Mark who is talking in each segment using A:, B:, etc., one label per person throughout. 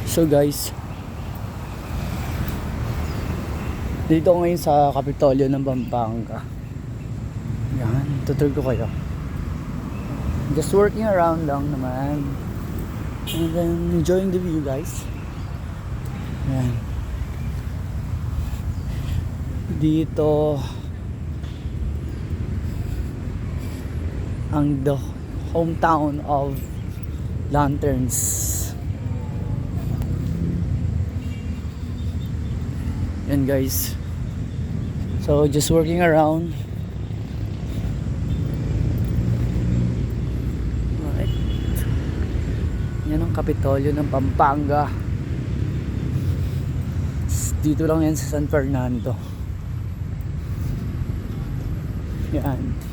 A: So guys, dito ko ngayon sa Kapitolyo ng Pampanga. Yan, tutur ko kayo. Just working around lang naman. And then enjoying the view, guys. Yan. Dito ang the hometown of lanterns. Yan guys. So just working around. Right. Yan ang Kapitolyo ng Pampanga. Dito lang yan sa San Fernando. Yan.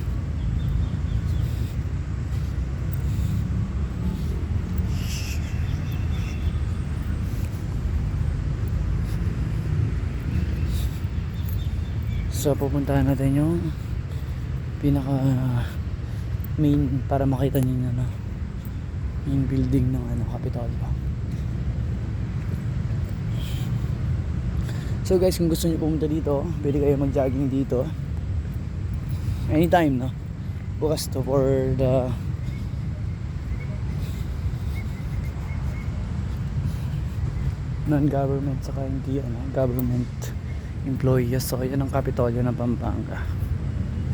A: So pupuntahan natin yung pinaka main para makita niyo na yung building ng Kapitolyo. So guys, kung gusto niyo pumunta dito, pwede kayo mag-jogging dito anytime, no? Bukas to for the non-government saka hindi government employees. So yan ang Kapitolyo ng Pampanga.